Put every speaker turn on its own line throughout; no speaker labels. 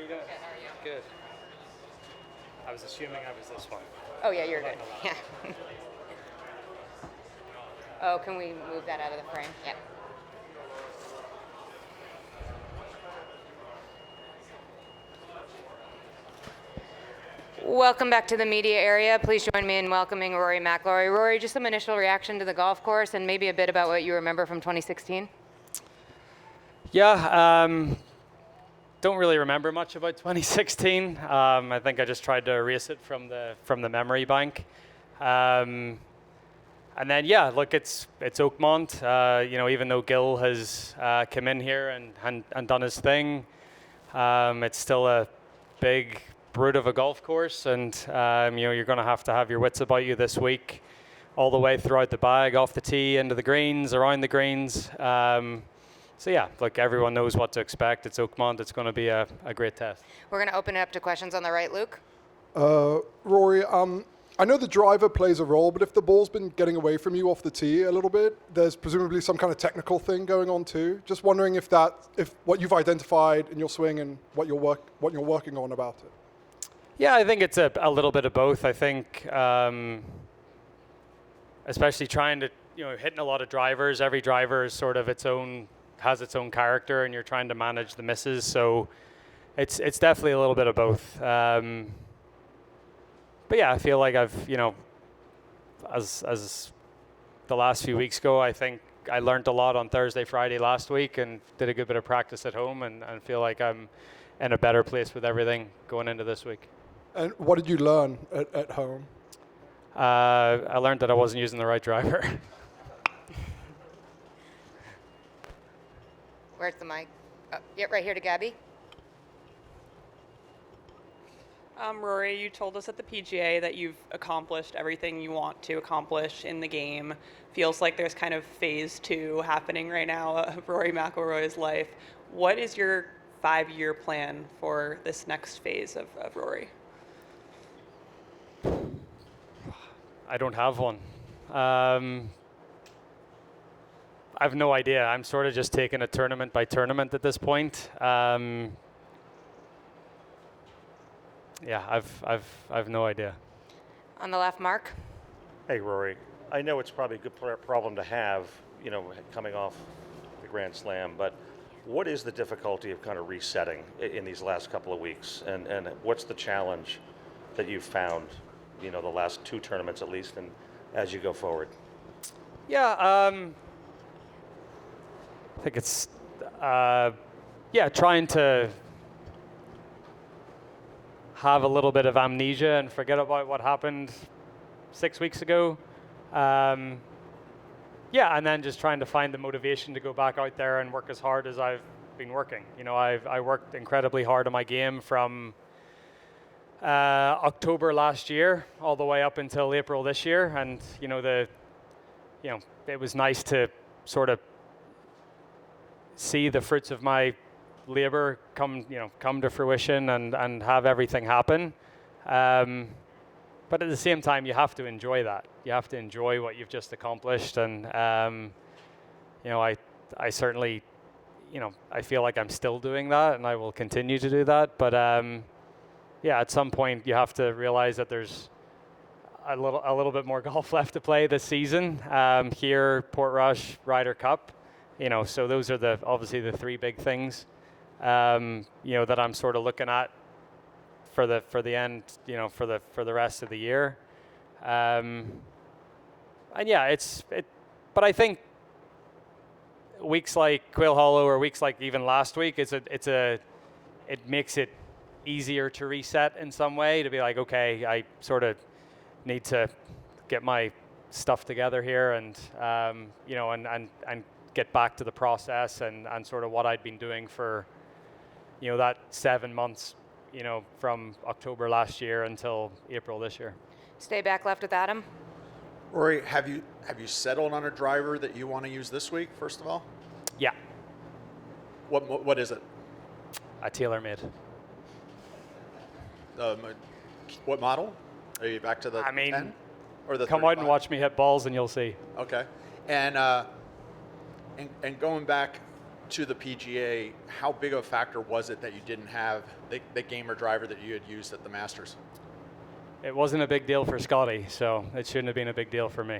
you doing? Good. I was assuming I was this one.
Oh, yeah, you're good. Yeah. Oh, can we move that out of the frame? Yep. Welcome back to the media area. Please join me in welcoming Rory McIlroy. Rory, just some initial reaction to the golf course and maybe a bit about what you remember from 2016.
Yeah, don't really remember much about 2016. I think I just tried to erase it from the memory bank. And then yeah, look, it's Oakmont. Even though Gil has come in here and done his thing, it's still a big brute of a golf course, and you're going to have your wits about you this week, all the way throughout the bag, off the tee, into the greens, around the greens. So yeah, look, everyone knows what to expect. It's Oakmont. It's going to be a great test.
We're going to open it up to questions on the right, Luke.
Rory, I know the driver plays a role, but if the ball's been getting away from you off the tee a little bit, there's presumably some kind of technical thing going on too. Just wondering if what you've identified in your swing and what you're working on about it.
Yeah, I think it's a little bit of both. I think, especially trying to, hitting a lot of drivers. Every driver is sort of has its own character, and you're trying to manage the misses. So it's definitely a little bit of both. But yeah, I feel like I've, as the last few weeks go, I think I learned a lot on Thursday, Friday last week, and did a good bit of practice at home, and feel like I'm in a better place with everything going into this week.
And what did you learn at home?
I learned that I wasn't using the right driver.
Where's the mic? Yeah, right here to Gabby.
Rory, you told us at the PGA that you've accomplished everything you want to accomplish in the game. Feels like there's kind of phase 2 happening right now of Rory McIlroy's life. What is your 5-year plan for this next phase of Rory?
I don't have one. I have no idea. I'm sort of just taking it tournament by tournament at this point. Yeah, I've no idea.
On the left, Mark.
Hey, Rory. I know it's probably a good problem to have, coming off the Grand Slam, but what is the difficulty of kind of resetting in these last couple of weeks? And what's the challenge that you've found, the last 2 tournaments at least, and as you go forward?
Yeah, I think it's, trying to have a little bit of amnesia and forget about what happened 6 weeks ago. And then just trying to find the motivation to go back out there and work as hard as I've been working. I worked incredibly hard on my game from October last year all the way up until April this year, and it was nice to sort of see the fruits of my labor come to fruition and have everything happen. But at the same time, you have to enjoy that. You have to enjoy what you've just accomplished, and I certainly, I feel like I'm still doing that, and I will continue to do that. But at some point, you have to realize that there's a little bit more golf left to play this season. Here, Portrush, Ryder Cup. So those are obviously the 3 big things. That I'm sort of looking at for the end, for the rest of the year. But I think weeks like Quail Hollow or weeks like even last week, it makes it easier to reset in some way, to be like, okay, I sort of need to get my stuff together here and get back to the process and sort of what I'd been doing for that 7 months, from October last year until April this year.
Stay back left with Adam.
Rory, have you settled on a driver that you want to use this week, first of all?
Yeah.
What is it?
A TaylorMade.
What model? Are you back to the 10? Or the
come
35?
out and watch me hit balls and you'll see.
Okay. And going back to the PGA, how big of a factor was it that you didn't have the gamer driver that you had used at the Masters?
It wasn't a big deal for Scotty, so it shouldn't have been a big deal for me.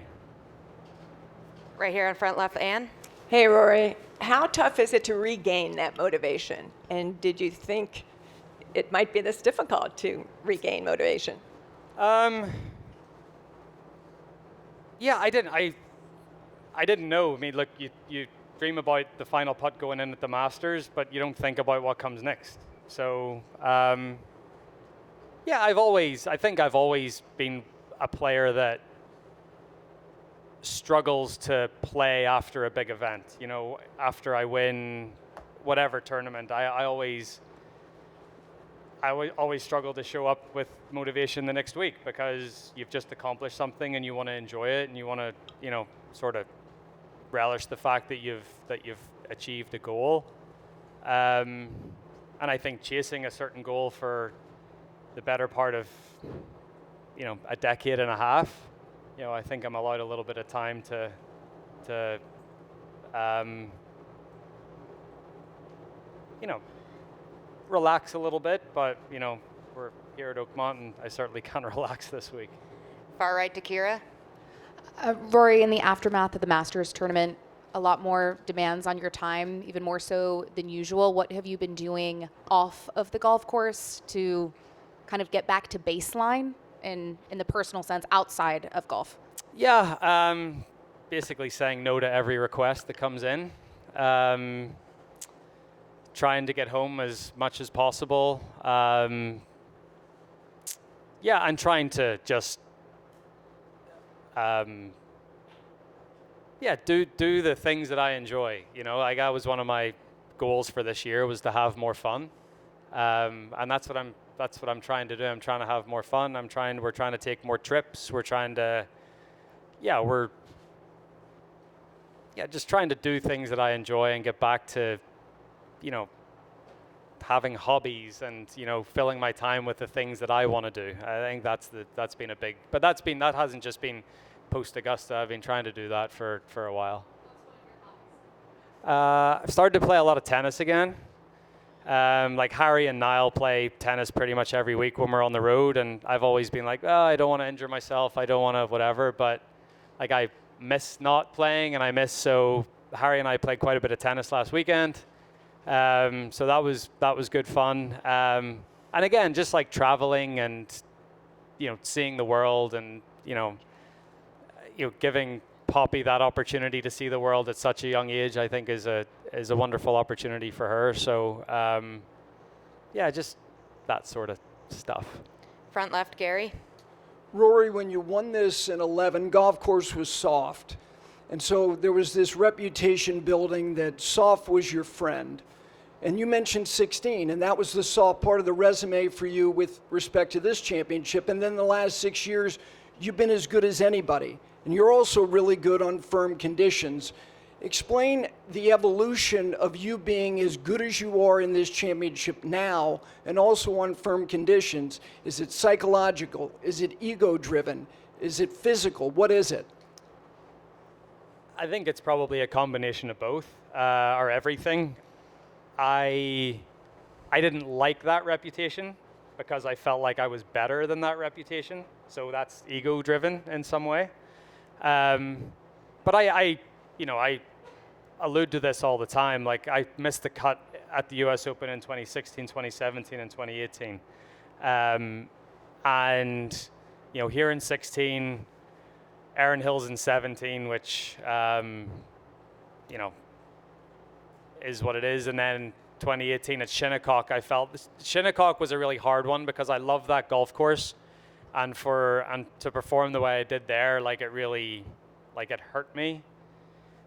Right here in front left, Anne.
Hey, Rory. How tough is it to regain that motivation? And did you think it might be this difficult to regain motivation?
Yeah, I didn't. I didn't know. I mean, look, you dream about the final putt going in at the Masters, but you don't think about what comes next. So, yeah, I think I've always been a player that struggles to play after a big event. You know, after I win whatever tournament, I always struggle to show up with motivation the next week because you've just accomplished something and you want to enjoy it and you want to, you know, sort of relish the fact that you've achieved a goal. And I think chasing a certain goal for the better part of, you know, a decade and a half, you know, I think I'm allowed a little bit of time to you know, relax a little bit, but, you know, we're here at Oakmont and I certainly can't relax this week.
Far right to Kira.
Rory, in the aftermath of the Masters tournament, a lot more demands on your time, even more so than usual. What have you been doing off of the golf course to kind of get back to baseline in the personal sense outside of golf?
Yeah, basically saying no to every request that comes in. Trying to get home as much as possible. Yeah, and trying to just do the things that I enjoy. You know, like that was one of my goals for this year, was to have more fun, and that's what I'm trying to do. I'm trying to have more fun. We're trying to take more trips. We're trying to, just trying to do things that I enjoy and get back to, you know, having hobbies and, you know, filling my time with the things that I want to do. I think that's been a big, but that hasn't just been post Augusta. I've been trying to do that for a while. I've started to play a lot of tennis again. Like Harry and Niall play tennis pretty much every week when we're on the road, and I've always been like, oh, I don't want to injure myself. I don't want to whatever, but like I miss not playing, and so Harry and I played quite a bit of tennis last weekend. So that was good fun. And again, just like traveling and, you know, seeing the world and, you know, giving Poppy that opportunity to see the world at such a young age, I think is a wonderful opportunity for her. So, yeah, just that sort of stuff.
Front left, Gary.
Rory, when you won this in 11, golf course was soft. And so there was this reputation building that soft was your friend. And you mentioned 16, and that was the soft part of the resume for you with respect to this championship. And then the last 6 years, you've been as good as anybody. And you're also really good on firm conditions. Explain the evolution of you being as good as you are in this championship now and also on firm conditions. Is it psychological? Is it ego-driven? Is it physical? What is it?
I think it's probably a combination of both, or everything. I didn't like that reputation because I felt like I was better than that reputation. So that's ego-driven in some way. But I allude to this all the time. Like I missed the cut at the U.S. Open in 2016, 2017, and 2018. And, you know, here in 16, Erin Hills in 17, which, you know, is what it is. And then 2018 at Shinnecock, I felt Shinnecock was a really hard one because I love that golf course, and to perform the way I did there, like it really, like it hurt me.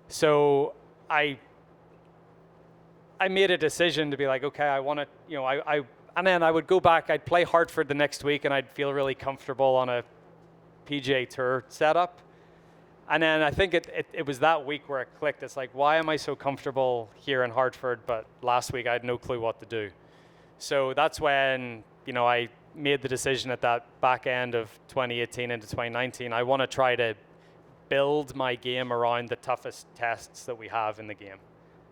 So I made a decision to be like, okay, I want to, you know, and then I would go back, I'd play Hartford the next week, and I'd feel really comfortable on a PGA Tour setup. And then I think it was that week where it clicked. It's like, why am I so comfortable here in Hartford, but last week I had no clue what to do. So that's when, you know, I made the decision at that back end of 2018 into 2019. I want to try to build my game around the toughest tests that we have in the game.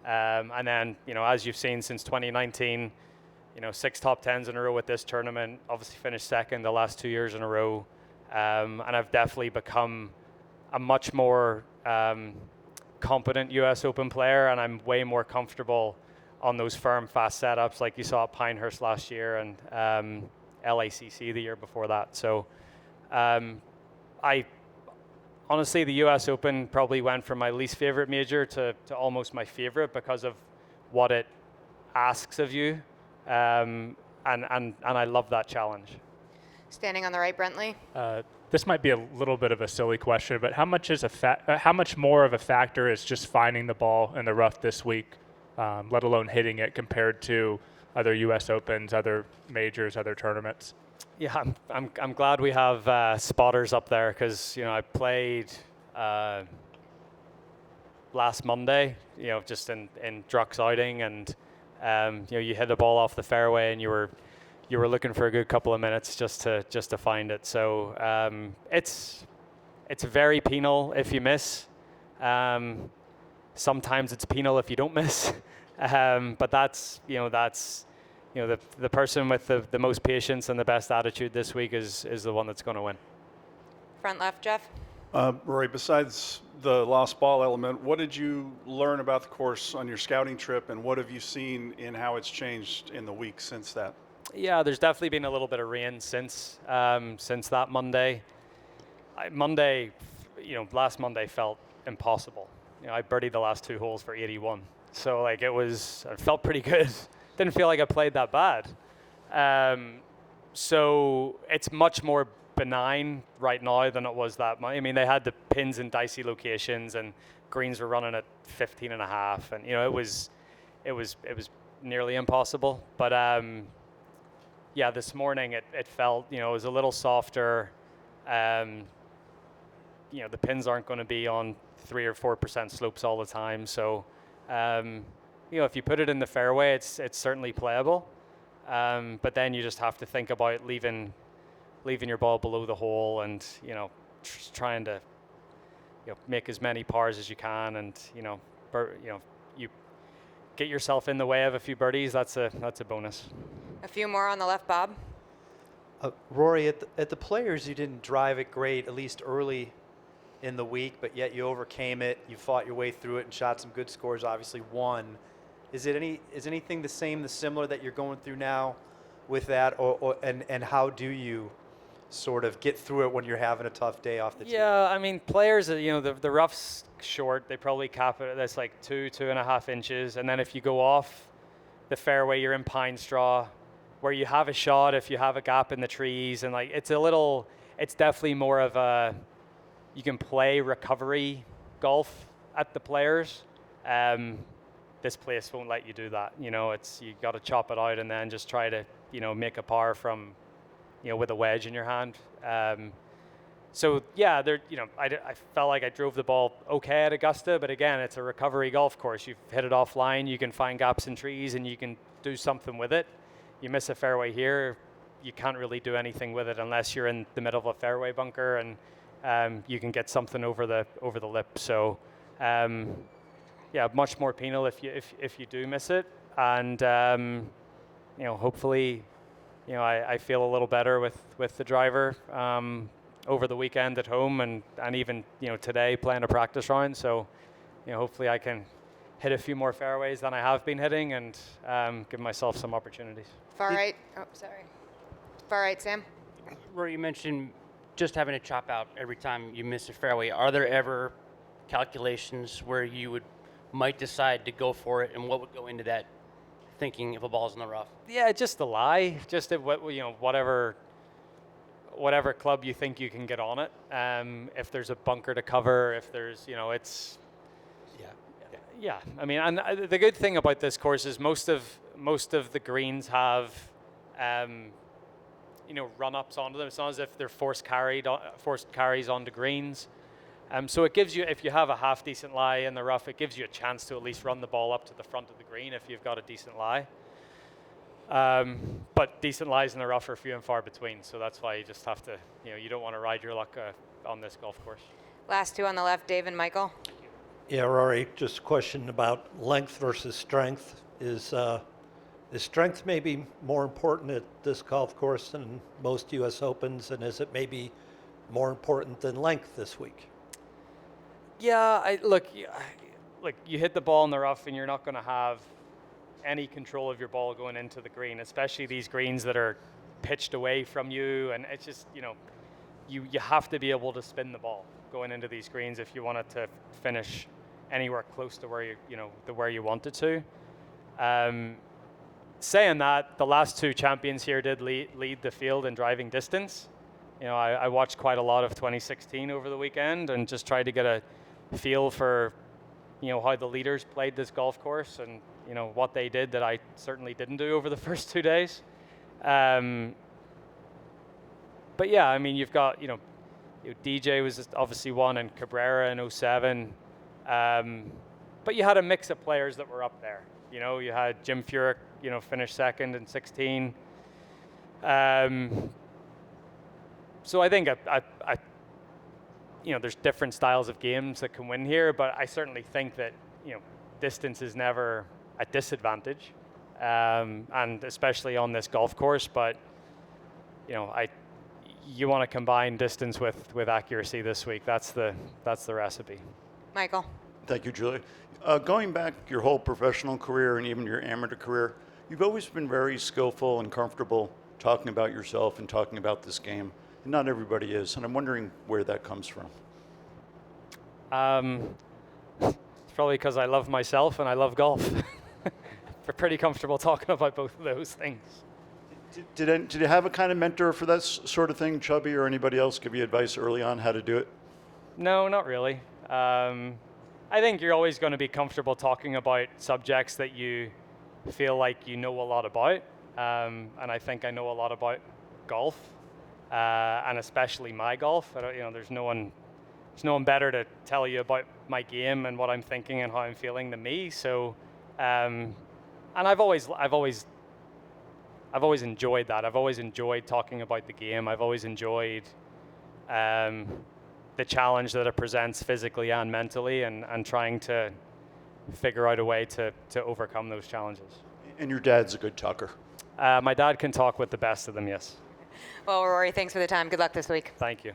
And then, as you've seen since 2019, 6 top 10s in a row with this tournament, obviously finished second the last 2 years in a row. And I've definitely become a much more competent US Open player, and I'm way more comfortable on those firm, fast setups like you saw at Pinehurst last year and LACC the year before that. So I honestly, the US Open probably went from my least favorite major to almost my favorite because of what it asks of you. And I love that challenge.
Standing on the right, Brentley.
This might be a little bit of a silly question, but how much more of a factor is just finding the ball in the rough this week, let alone hitting it, compared to other U.S. Opens, other majors, other tournaments?
Yeah, I'm glad we have spotters up there because I played last Monday, just in Druck's outing, and you hit the ball off the fairway and you were looking for a good couple of minutes just to find it. So it's very penal if you miss. Sometimes it's penal if you don't miss. But that's the person with the most patience and the best attitude this week is the one that's going to win.
Front left, Jeff.
Rory, besides the lost ball element, what did you learn about the course on your scouting trip, and what have you seen in how it's changed in the week since that?
Yeah, there's definitely been a little bit of rain since that Monday. Last Monday felt impossible. I birdied the last 2 holes for 81, so it felt pretty good. Didn't feel like I played that bad. So it's much more benign right now than it was that much. I mean, they had the pins in dicey locations and greens were running at 15 and a half, and it was nearly impossible. But this morning it felt it was a little softer. The pins aren't going to be on 3 or 4% slopes all the time, so if you put it in the fairway, it's certainly playable. But then you just have to think about leaving your ball below the hole and trying to make as many pars as you can, and you get yourself in the way of a few birdies. That's a bonus.
A few more on the left, Bob.
Rory, at the Players, you didn't drive it great, at least early in the week, but yet you overcame it. You fought your way through it and shot some good scores. Obviously, won. Is anything the similar that you're going through now with that, and how do you sort of get through it when you're having a tough day off the tee?
Yeah, I mean, Players, the rough's short. They probably cap it. That's like 2.5 inches, and then if you go off the fairway, you're in pine straw, where you have a shot if you have a gap in the trees, and it's definitely more of a, you can play recovery golf at the Players. This place won't let you do that. You got to chop it out and then just try to make a par from with a wedge in your hand. So yeah, I felt like I drove the ball okay at Augusta, but again, it's a recovery golf course. You've hit it offline, you can find gaps in trees and you can do something with it. You miss a fairway here, you can't really do anything with it unless you're in the middle of a fairway bunker, and you can get something over the lip. So yeah, much more penal if you do miss it, and hopefully, I feel a little better with the driver over the weekend at home, and even today playing a practice round. So hopefully I can hit a few more fairways than I have been hitting, and give myself some opportunities.
Far right. Oh, sorry. Far right, Sam.
Rory, you mentioned just having to chop out every time you miss a fairway. Are there ever calculations where you might decide to go for it, and what would go into that thinking if a ball's in the rough?
Yeah, just a lie. Just whatever club you think you can get on it. If there's a bunker to cover, if there's it's. Yeah. I mean, and the good thing about this course is most of the greens have run-ups onto them. It's not as if they're forced carries onto greens. So it gives you, if you have a half decent lie in the rough, it gives you a chance to at least run the ball up to the front of the green if you've got a decent lie. But decent lies in the rough are few and far between, so that's why you just have to, you don't want to ride your luck on this golf course.
Last two on the left, Dave and Michael.
Yeah, Rory, just a question about length versus strength. Is strength maybe more important at this golf course than most U.S. Opens, and is it maybe more important than length this week?
Yeah, look, you hit the ball in the rough, and you're not going to have any control of your ball going into the green, especially these greens that are pitched away from you, and it's just, you have to be able to spin the ball going into these greens if you want it to finish anywhere close to where where you want it to. Saying that, the last two champions here did lead the field in driving distance. I watched quite a lot of 2016 over the weekend and just tried to get a feel for, how the leaders played this golf course and, what they did that I certainly didn't do over the first 2 days. But yeah, I mean, you've got, DJ was obviously one and Cabrera in 07. But you had a mix of players that were up there. You had Jim Furyk, finish second in 16. So I think there's different styles of games that can win here, but I certainly think that distance is never a disadvantage, and especially on this golf course. But you want to combine distance with accuracy this week. That's the recipe.
Michael.
Thank you, Julie. Going back your whole professional career and even your amateur career, you've always been very skillful and comfortable talking about yourself and talking about this game. And not everybody is, and I'm wondering where that comes from.
It's probably because I love myself and I love golf. We're pretty comfortable talking about both of those things.
Did you have a kind of mentor for that sort of thing, Chubby, or anybody else give you advice early on how to do it?
No, not really. I think you're always going to be comfortable talking about subjects that you feel like you know a lot about. And I think I know a lot about golf, and especially my golf. There's no one better to tell you about my game and what I'm thinking and how I'm feeling than me. So, and I've always enjoyed that. I've always enjoyed talking about the game. I've always enjoyed the challenge that it presents physically and mentally, and trying to figure out a way to overcome those challenges.
And your dad's a good talker.
My dad can talk with the best of them, yes.
Well, Rory, thanks for the time. Good luck this week.
Thank you.